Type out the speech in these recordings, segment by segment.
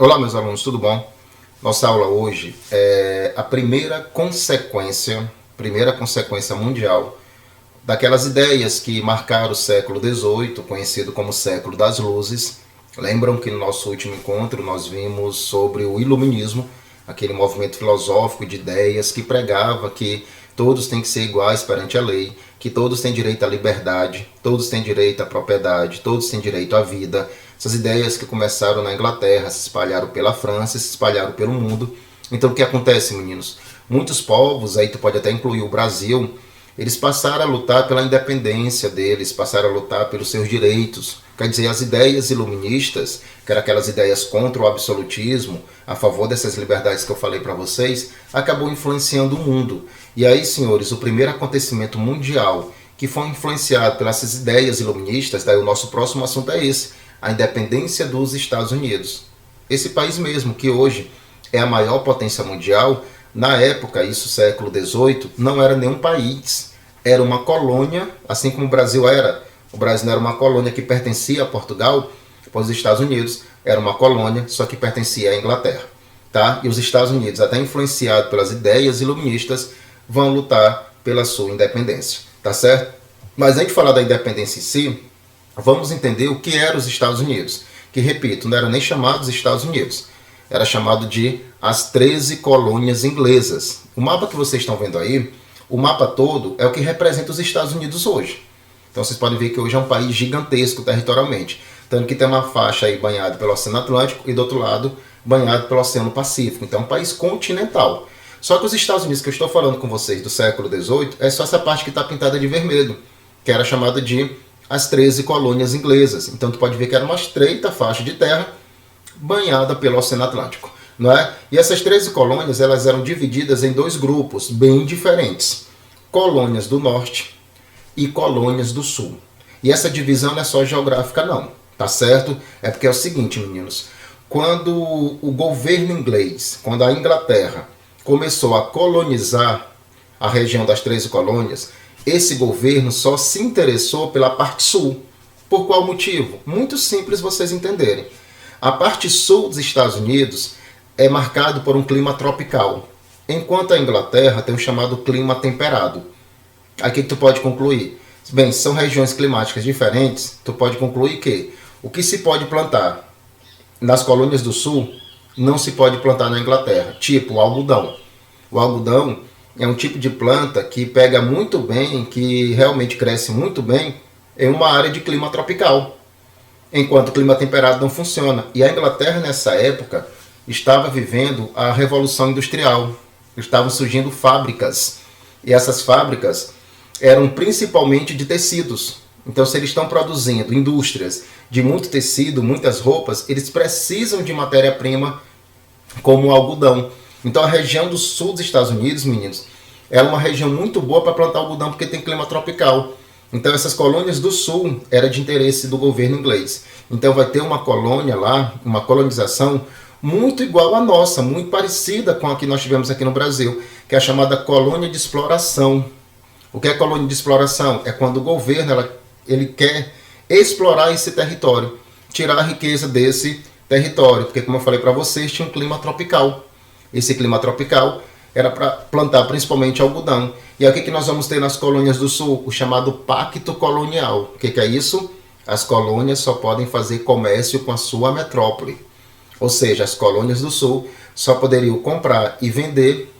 Olá, meus alunos, tudo bom? Nossa aula hoje é a primeira consequência mundial daquelas ideias que marcaram o século XVIII, conhecido como século das luzes. Lembram que no nosso último encontro nós vimos sobre o iluminismo, aquele movimento filosófico de ideias que pregava que todos têm que ser iguais perante a lei, que todos têm direito à liberdade, todos têm direito à propriedade, todos têm direito à vida. Essas ideias que começaram na Inglaterra, se espalharam pela França, se espalharam pelo mundo. Então o que acontece, meninos? Muitos povos, aí tu pode até incluir o Brasil, eles passaram a lutar pela independência deles, passaram a lutar pelos seus direitos. Quer dizer, as ideias iluministas, que eram aquelas ideias contra o absolutismo, a favor dessas liberdades que eu falei para vocês, acabou influenciando o mundo. E aí, senhores, o primeiro acontecimento mundial que foi influenciado pelas ideias iluministas, daí o nosso próximo assunto é esse, a independência dos Estados Unidos. Esse país mesmo, que hoje é a maior potência mundial, na época, isso século XVIII, não era nenhum país, era uma colônia, assim como o Brasil era. O Brasil não era uma colônia que pertencia a Portugal, pois os Estados Unidos era uma colônia, só que pertencia à Inglaterra. Tá? E os Estados Unidos, até influenciados pelas ideias iluministas, vão lutar pela sua independência. Tá certo? Mas antes de falar da independência em si, vamos entender o que eram os Estados Unidos. Que, repito, não era nem chamados Estados Unidos. Era chamado de as 13 colônias inglesas. O mapa que vocês estão vendo aí, o mapa todo é o que representa os Estados Unidos hoje. Então vocês podem ver que hoje é um país gigantesco territorialmente. Tanto que tem uma faixa aí banhada pelo Oceano Atlântico e do outro lado banhado pelo Oceano Pacífico. Então é um país continental. Só que os Estados Unidos que eu estou falando com vocês do século XVIII é só essa parte que está pintada de vermelho, que era chamada de as 13 colônias inglesas. Então tu pode ver que era uma estreita faixa de terra banhada pelo Oceano Atlântico, não é? E essas 13 colônias, elas eram divididas em dois grupos bem diferentes: colônias do norte e colônias do sul. E essa divisão não é só geográfica não, tá certo? É porque é o seguinte, meninos, quando o governo inglês, quando a Inglaterra começou a colonizar a região das 13 colônias, esse governo só se interessou pela parte sul. Por qual motivo? Muito simples vocês entenderem. A parte sul dos Estados Unidos é marcado por um clima tropical, enquanto a Inglaterra tem o chamado clima temperado. Aqui tu pode concluir, bem, são regiões climáticas diferentes, tu pode concluir que o que se pode plantar nas colônias do sul não se pode plantar na Inglaterra, tipo o algodão. O algodão é um tipo de planta que pega muito bem, que realmente cresce muito bem em uma área de clima tropical, enquanto o clima temperado não funciona. E a Inglaterra, nessa época, estava vivendo a Revolução Industrial. Estavam surgindo fábricas. E essas fábricas eram principalmente de tecidos. Então, se eles estão produzindo indústrias de muito tecido, muitas roupas, eles precisam de matéria-prima como o algodão. Então, a região do sul dos Estados Unidos, meninos, é uma região muito boa para plantar algodão porque tem clima tropical. Então essas colônias do sul era de interesse do governo inglês. Então vai ter uma colônia lá, uma colonização muito igual à nossa, muito parecida com a que nós tivemos aqui no Brasil, que é a chamada colônia de exploração. O que é colônia de exploração? É quando o governo ele quer explorar esse território, tirar a riqueza desse território, porque como eu falei para vocês, tinha um clima tropical. Esse clima tropical era para plantar principalmente algodão. E aí o que nós vamos ter nas colônias do sul? O chamado pacto colonial. O que é isso? As colônias só podem fazer comércio com a sua metrópole. Ou seja, as colônias do sul só poderiam comprar e vender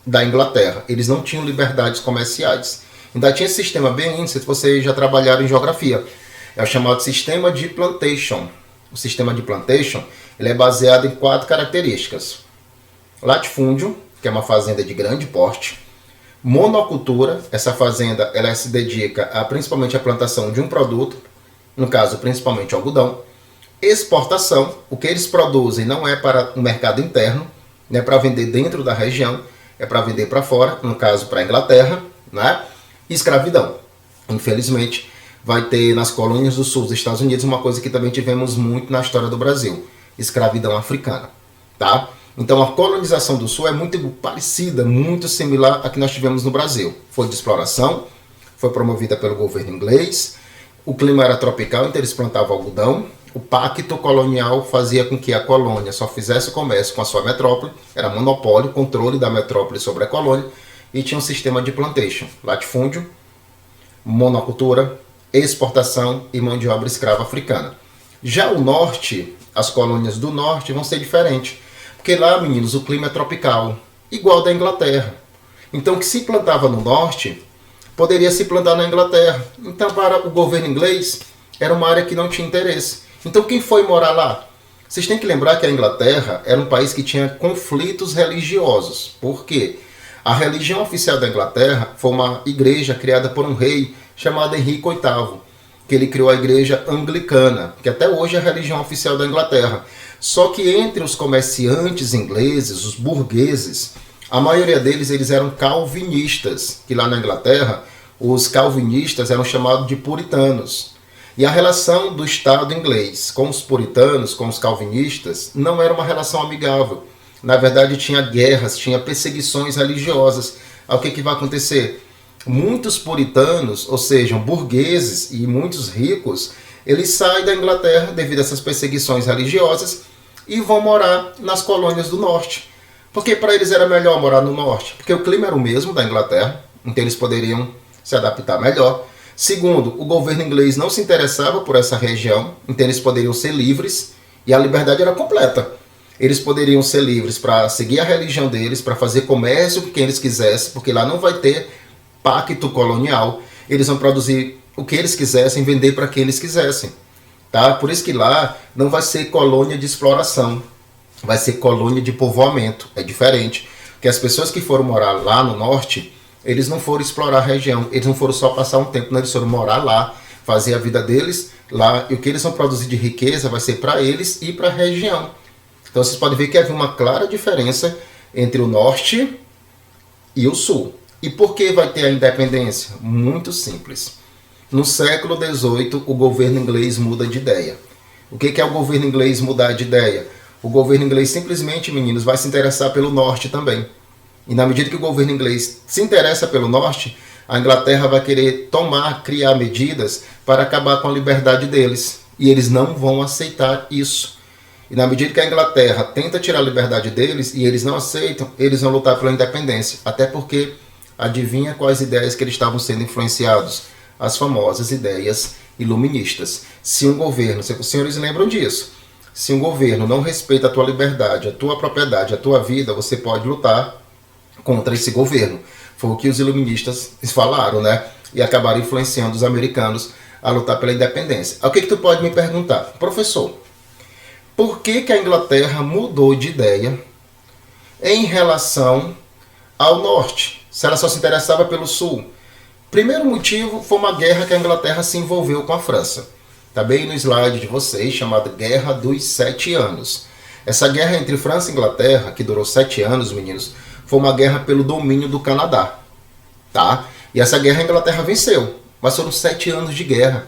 da Inglaterra. Eles não tinham liberdades comerciais. Ainda tinha esse sistema bem índice, se vocês já trabalharam em geografia. É o chamado sistema de plantation. O sistema de plantation ele é baseado em 4 características: latifúndio, que é uma fazenda de grande porte; monocultura, essa fazenda ela se dedica principalmente à plantação de um produto, no caso principalmente algodão; exportação, o que eles produzem não é para o mercado interno, não é para vender dentro da região, é para vender para fora, no caso para a Inglaterra, né? E escravidão. Infelizmente, vai ter nas colônias do sul dos Estados Unidos uma coisa que também tivemos muito na história do Brasil: escravidão africana, tá? Então a colonização do sul é muito parecida, muito similar à que nós tivemos no Brasil. Foi de exploração, foi promovida pelo governo inglês, o clima era tropical, então eles plantavam algodão, o pacto colonial fazia com que a colônia só fizesse comércio com a sua metrópole, era monopólio, controle da metrópole sobre a colônia, e tinha um sistema de plantation, latifúndio, monocultura, exportação e mão de obra escrava africana. Já o norte, as colônias do norte vão ser diferentes, porque lá, meninos, o clima é tropical, igual da Inglaterra. Então o que se plantava no norte poderia se plantar na Inglaterra. Então, para o governo inglês, era uma área que não tinha interesse. Então, quem foi morar lá? Vocês têm que lembrar que a Inglaterra era um país que tinha conflitos religiosos. Por quê? A religião oficial da Inglaterra foi uma igreja criada por um rei chamado Henrique VIII, que ele criou a igreja anglicana, que até hoje é a religião oficial da Inglaterra. Só que entre os comerciantes ingleses, os burgueses, a maioria deles eles eram calvinistas, que lá na Inglaterra os calvinistas eram chamados de puritanos. E a relação do Estado inglês com os puritanos, com os calvinistas, não era uma relação amigável. Na verdade, tinha guerras, tinha perseguições religiosas. O que vai acontecer? Muitos puritanos, ou seja, burgueses e muitos ricos, eles saem da Inglaterra devido a essas perseguições religiosas e vão morar nas colônias do norte. Porque para eles era melhor morar no norte, porque o clima era o mesmo da Inglaterra, então eles poderiam se adaptar melhor. Segundo, o governo inglês não se interessava por essa região, então eles poderiam ser livres e a liberdade era completa. Eles poderiam ser livres para seguir a religião deles, para fazer comércio com quem eles quisessem, porque lá não vai ter pacto colonial. Eles vão produzir o que eles quisessem, vender para quem eles quisessem. Tá? Por isso que lá não vai ser colônia de exploração, vai ser colônia de povoamento. É diferente, porque as pessoas que foram morar lá no norte, eles não foram explorar a região, eles não foram só passar um tempo, não, eles foram morar lá, fazer a vida deles lá, e o que eles vão produzir de riqueza vai ser para eles e para a região. Então vocês podem ver que havia uma clara diferença entre o norte e o sul. E por que vai ter a independência? Muito simples. No século XVIII, o governo inglês muda de ideia. O que é o governo inglês mudar de ideia? O governo inglês simplesmente, meninos, vai se interessar pelo norte também. E na medida que o governo inglês se interessa pelo norte, a Inglaterra vai querer criar medidas para acabar com a liberdade deles. E eles não vão aceitar isso. E na medida que a Inglaterra tenta tirar a liberdade deles e eles não aceitam, eles vão lutar pela independência. Até porque, adivinha quais ideias que eles estavam sendo influenciados? As famosas ideias iluministas. Se um governo, os senhores lembram disso, se um governo não respeita a tua liberdade, a tua propriedade, a tua vida, você pode lutar contra esse governo. Foi o que os iluministas falaram, né? E acabaram influenciando os americanos a lutar pela independência. O que tu pode me perguntar? Professor, por que a Inglaterra mudou de ideia em relação ao norte, se ela só se interessava pelo sul? Primeiro motivo foi uma guerra que a Inglaterra se envolveu com a França. Está bem no slide de vocês, chamada Guerra dos 7 Anos. Essa guerra entre França e Inglaterra, que durou 7 anos, meninos, foi uma guerra pelo domínio do Canadá. Tá? E essa guerra a Inglaterra venceu, mas foram 7 anos de guerra.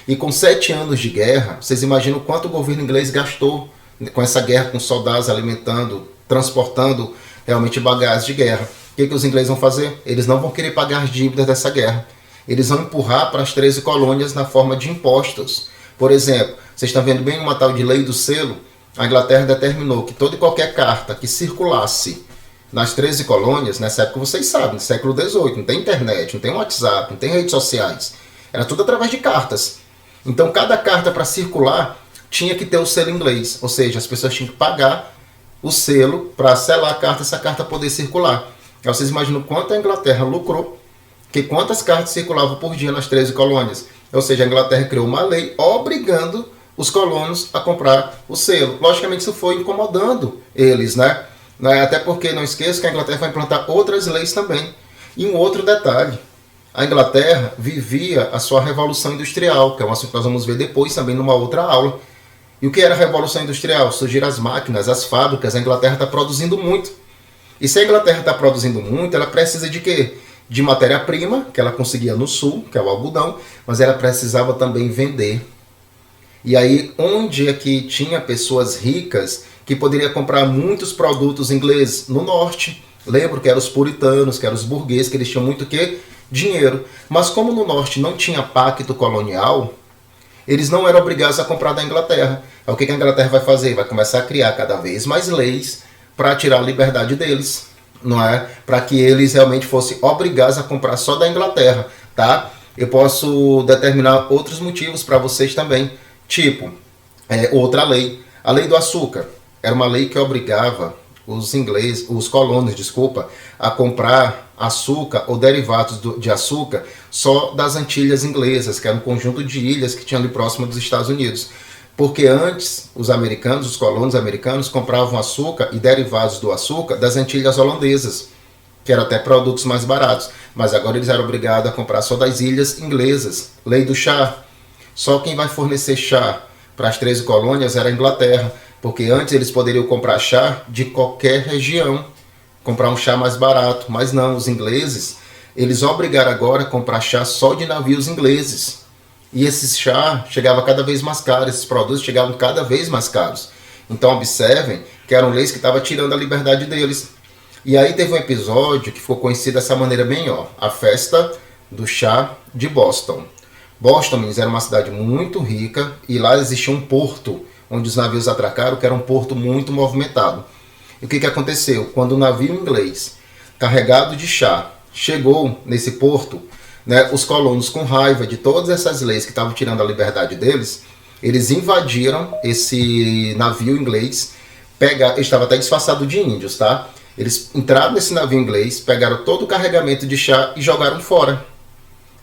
E com 7 anos de guerra, vocês imaginam quanto o governo inglês gastou com essa guerra, com soldados alimentando, transportando realmente bagagens de guerra. O que os ingleses vão fazer? Eles não vão querer pagar as dívidas dessa guerra. Eles vão empurrar para as 13 colônias na forma de impostos. Por exemplo, vocês estão vendo bem uma tal de lei do selo? A Inglaterra determinou que toda e qualquer carta que circulasse nas 13 colônias, nessa época vocês sabem, no século XVIII, não tem internet, não tem WhatsApp, não tem redes sociais. Era tudo através de cartas. Então cada carta para circular tinha que ter o selo inglês, ou seja, as pessoas tinham que pagar o selo para selar a carta, essa carta poder circular. Aí vocês imaginam quanto a Inglaterra lucrou, que quantas cartas circulavam por dia nas 13 colônias. Ou seja, a Inglaterra criou uma lei obrigando os colonos a comprar o selo. Logicamente isso foi incomodando eles, né? Até porque não esqueça que a Inglaterra vai implantar outras leis também. E um outro detalhe, a Inglaterra vivia a sua revolução industrial, que é um assunto que nós vamos ver depois também numa outra aula. E o que era a revolução industrial? Surgiram as máquinas, as fábricas, a Inglaterra está produzindo muito. E se a Inglaterra está produzindo muito, ela precisa de quê? De matéria-prima, que ela conseguia no sul, que é o algodão, mas ela precisava também vender. E aí, onde é que tinha pessoas ricas que poderiam comprar muitos produtos ingleses? No norte. Lembro que eram os puritanos, que eram os burgueses, que eles tinham muito o quê? Dinheiro. Mas como no norte não tinha pacto colonial, eles não eram obrigados a comprar da Inglaterra. Aí o que a Inglaterra vai fazer? Vai começar a criar cada vez mais leis para tirar a liberdade deles, não é? Para que eles realmente fossem obrigados a comprar só da Inglaterra, tá? Eu posso determinar outros motivos para vocês também, tipo, outra lei, a lei do açúcar. Era uma lei que obrigava os colonos, a comprar açúcar ou derivados de açúcar só das Antilhas inglesas, que era um conjunto de ilhas que tinham ali próximo dos Estados Unidos. Porque antes os colonos americanos compravam açúcar e derivados do açúcar das Antilhas holandesas, que eram até produtos mais baratos. Mas agora eles eram obrigados a comprar só das ilhas inglesas. Lei do chá. Só quem vai fornecer chá para as 13 colônias era a Inglaterra, porque antes eles poderiam comprar chá de qualquer região, comprar um chá mais barato, mas não, os ingleses, eles obrigaram agora a comprar chá só de navios ingleses. E esse chá chegava cada vez mais caro, esses produtos chegavam cada vez mais caros. Então observem que eram leis que estavam tirando a liberdade deles. E aí teve um episódio que ficou conhecido dessa maneira bem, a festa do chá de Boston. Boston, meninos, era uma cidade muito rica e lá existia um porto onde os navios atracaram, que era um porto muito movimentado. E o que aconteceu? Quando o navio inglês, carregado de chá, chegou nesse porto, né, os colonos, com raiva de todas essas leis que estavam tirando a liberdade deles, eles invadiram esse navio inglês, estava até disfarçado de índios, tá? Eles entraram nesse navio inglês, pegaram todo o carregamento de chá e jogaram fora.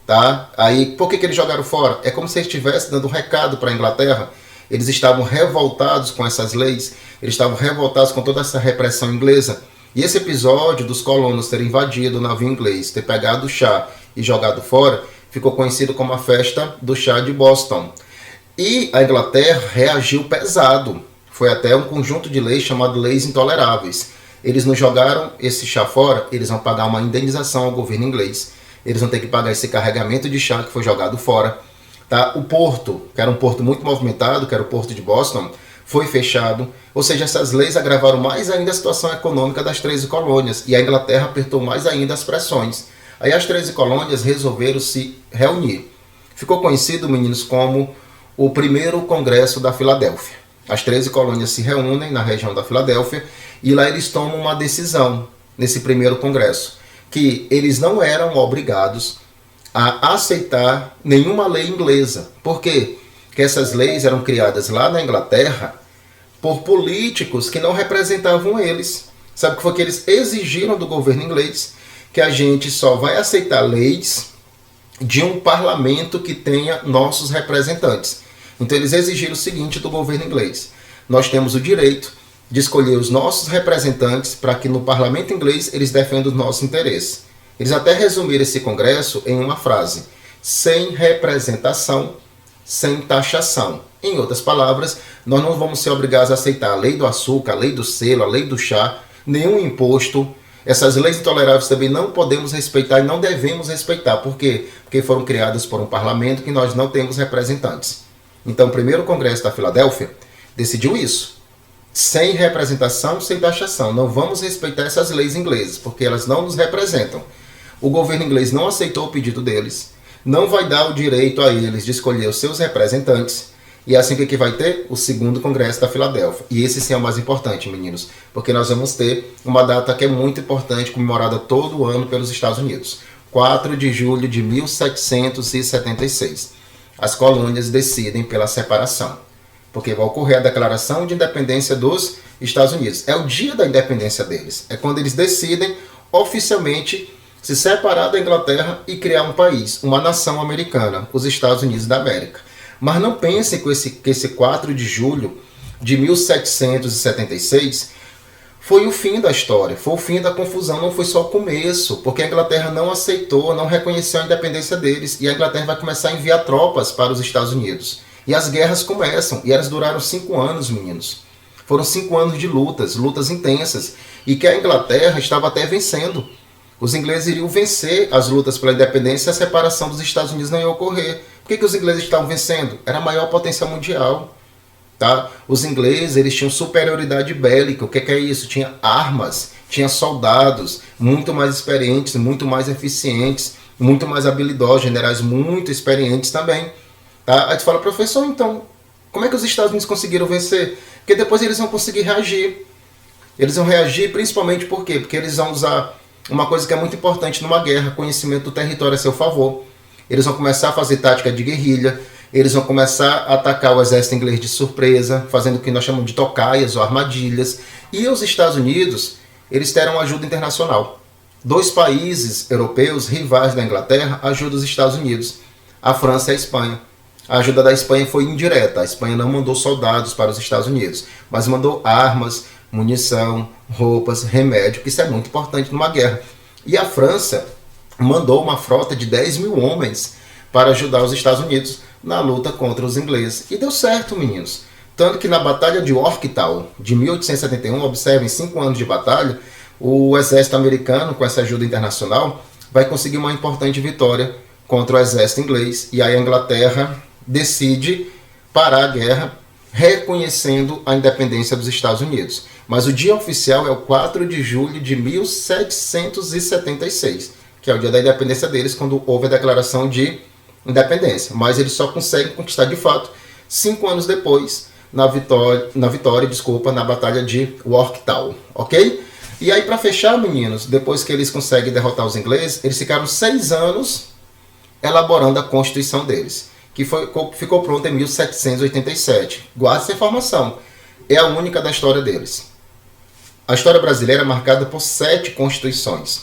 Tá? Aí, por que eles jogaram fora? É como se eles estivessem dando um recado para a Inglaterra. Eles estavam revoltados com essas leis, eles estavam revoltados com toda essa repressão inglesa. E esse episódio dos colonos terem invadido o navio inglês, ter pegado o chá e jogado fora, ficou conhecido como a festa do chá de Boston. E a Inglaterra reagiu pesado. Foi até um conjunto de leis chamado Leis Intoleráveis. Eles não jogaram esse chá fora, eles vão pagar uma indenização ao governo inglês. Eles vão ter que pagar esse carregamento de chá que foi jogado fora. Tá? O porto, que era um porto muito movimentado, que era o porto de Boston, foi fechado. Ou seja, essas leis agravaram mais ainda a situação econômica das 13 colônias. E a Inglaterra apertou mais ainda as pressões. Aí as 13 colônias resolveram se reunir. Ficou conhecido, meninos, como o primeiro Congresso da Filadélfia. As 13 colônias se reúnem na região da Filadélfia e lá eles tomam uma decisão nesse primeiro congresso, que eles não eram obrigados a aceitar nenhuma lei inglesa. Por quê? Porque essas leis eram criadas lá na Inglaterra por políticos que não representavam eles. Sabe o que foi que eles exigiram do governo inglês? Que a gente só vai aceitar leis de um parlamento que tenha nossos representantes. Então eles exigiram o seguinte do governo inglês: nós temos o direito de escolher os nossos representantes para que no parlamento inglês eles defendam os nossos interesses. Eles até resumiram esse congresso em uma frase: sem representação, sem taxação. Em outras palavras, nós não vamos ser obrigados a aceitar a lei do açúcar, a lei do selo, a lei do chá, nenhum imposto. Essas leis intoleráveis também não podemos respeitar e não devemos respeitar. Por quê? Porque foram criadas por um parlamento que nós não temos representantes. Então, o primeiro congresso da Filadélfia decidiu isso. Sem representação, sem taxação. Não vamos respeitar essas leis inglesas, porque elas não nos representam. O governo inglês não aceitou o pedido deles, não vai dar o direito a eles de escolher os seus representantes. E é assim que vai ter o segundo congresso da Filadélfia. E esse sim é o mais importante, meninos, porque nós vamos ter uma data que é muito importante, comemorada todo ano pelos Estados Unidos. 4 de julho de 1776. As colônias decidem pela separação, porque vai ocorrer a declaração de independência dos Estados Unidos. É o dia da independência deles. É quando eles decidem oficialmente se separar da Inglaterra e criar um país, uma nação americana, os Estados Unidos da América. Mas não pensem que esse 4 de julho de 1776 foi o fim da história, foi o fim da confusão, não foi só o começo, porque a Inglaterra não aceitou, não reconheceu a independência deles, e a Inglaterra vai começar a enviar tropas para os Estados Unidos. E as guerras começam, e elas duraram 5 anos, meninos. Foram 5 anos de lutas intensas, e que a Inglaterra estava até vencendo. Os ingleses iriam vencer as lutas pela independência e a separação dos Estados Unidos não ia ocorrer. Por que os ingleses estavam vencendo? Era a maior potência mundial. Tá? Os ingleses eles tinham superioridade bélica. O que é isso? Tinha armas, tinha soldados muito mais experientes, muito mais eficientes, muito mais habilidosos, generais muito experientes também. Tá? Aí tu fala, professor, então, como é que os Estados Unidos conseguiram vencer? Porque depois eles vão conseguir reagir. Eles vão reagir principalmente por quê? Porque eles vão usar uma coisa que é muito importante numa guerra, conhecimento do território a seu favor. Eles vão começar a fazer tática de guerrilha, eles vão começar a atacar o exército inglês de surpresa, fazendo o que nós chamamos de tocaias ou armadilhas. E os Estados Unidos, eles terão ajuda internacional. 2 países europeus, rivais da Inglaterra, ajudam os Estados Unidos, a França e a Espanha. A ajuda da Espanha foi indireta, a Espanha não mandou soldados para os Estados Unidos, mas mandou armas, munição, roupas, remédio, que isso é muito importante numa guerra. E a França mandou uma frota de 10 mil homens para ajudar os Estados Unidos na luta contra os ingleses. E deu certo, meninos. Tanto que na Batalha de Yorktown, de 1871, observem, 5 anos de batalha, o exército americano, com essa ajuda internacional, vai conseguir uma importante vitória contra o exército inglês. E aí a Inglaterra decide parar a guerra, reconhecendo a independência dos Estados Unidos. Mas o dia oficial é o 4 de julho de 1776, que é o dia da independência deles, quando houve a declaração de independência. Mas eles só conseguem conquistar de fato 5 anos depois, na vitória, na Batalha de Yorktown, ok? E aí, para fechar, meninos, depois que eles conseguem derrotar os ingleses, eles ficaram 6 anos elaborando a Constituição deles, que ficou pronta em 1787. Guarde essa informação. É a única da história deles. A história brasileira é marcada por 7 constituições.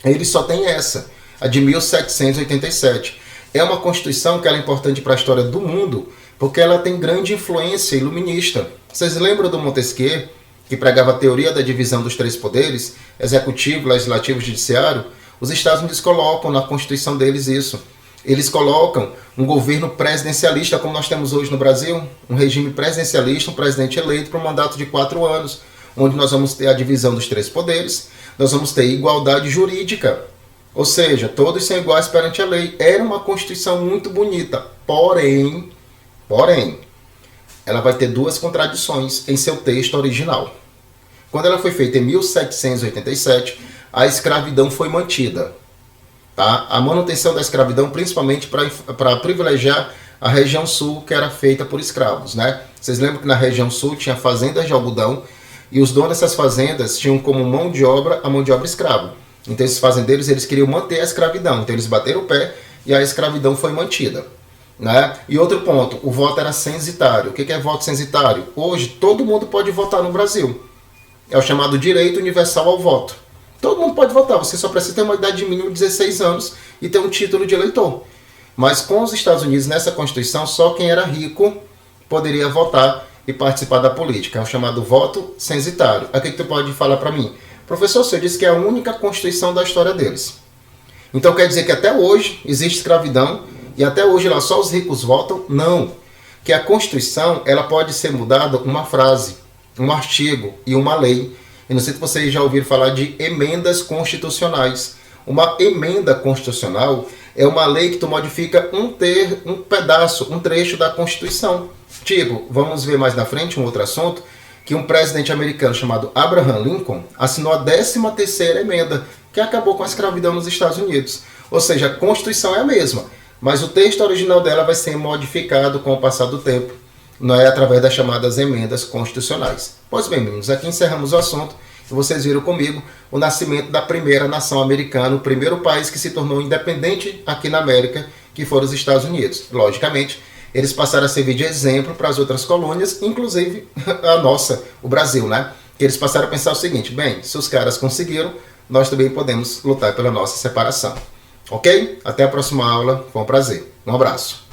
Eles só têm essa, a de 1787. É uma constituição que ela é importante para a história do mundo, porque ela tem grande influência iluminista. Vocês lembram do Montesquieu, que pregava a teoria da divisão dos 3 poderes, executivo, legislativo e judiciário? Os Estados Unidos colocam na constituição deles isso. Eles colocam um governo presidencialista, como nós temos hoje no Brasil, um regime presidencialista, um presidente eleito para um mandato de 4 anos, onde nós vamos ter a divisão dos 3 poderes, nós vamos ter igualdade jurídica, ou seja, todos são iguais perante a lei. Era uma Constituição muito bonita, porém, ela vai ter 2 contradições em seu texto original. Quando ela foi feita em 1787, a escravidão foi mantida. Tá? A manutenção da escravidão, principalmente para privilegiar a região sul, que era feita por escravos. Né? Vocês lembram que na região sul tinha fazendas de algodão, e os donos dessas fazendas tinham como mão de obra a mão de obra escrava. Então esses fazendeiros eles queriam manter a escravidão, então eles bateram o pé e a escravidão foi mantida. Né? E outro ponto, o voto era censitário. O que é voto censitário? Hoje todo mundo pode votar no Brasil. É o chamado direito universal ao voto. Todo mundo pode votar, você só precisa ter uma idade mínima de 16 anos e ter um título de eleitor. Mas com os Estados Unidos, nessa Constituição, só quem era rico poderia votar e participar da política. É o chamado voto censitário. Aí o que tu pode falar para mim? Professor, você disse que é a única Constituição da história deles. Então quer dizer que até hoje existe escravidão e até hoje lá só os ricos votam? Não. Que a Constituição ela pode ser mudada uma frase, um artigo e uma lei. Eu não sei se vocês já ouviram falar de emendas constitucionais. Uma emenda constitucional é uma lei que tu modifica um pedaço, um trecho da Constituição. Tipo, vamos ver mais na frente um outro assunto, que um presidente americano chamado Abraham Lincoln assinou a 13ª emenda, que acabou com a escravidão nos Estados Unidos. Ou seja, a Constituição é a mesma, mas o texto original dela vai ser modificado com o passar do tempo, não é através das chamadas emendas constitucionais. Pois bem, meninos, aqui encerramos o assunto. E vocês viram comigo o nascimento da primeira nação americana, o primeiro país que se tornou independente aqui na América, que foram os Estados Unidos. Logicamente, eles passaram a servir de exemplo para as outras colônias, inclusive a nossa, o Brasil, né? Que eles passaram a pensar o seguinte: bem, se os caras conseguiram, nós também podemos lutar pela nossa separação. Ok? Até a próxima aula, foi um prazer. Um abraço.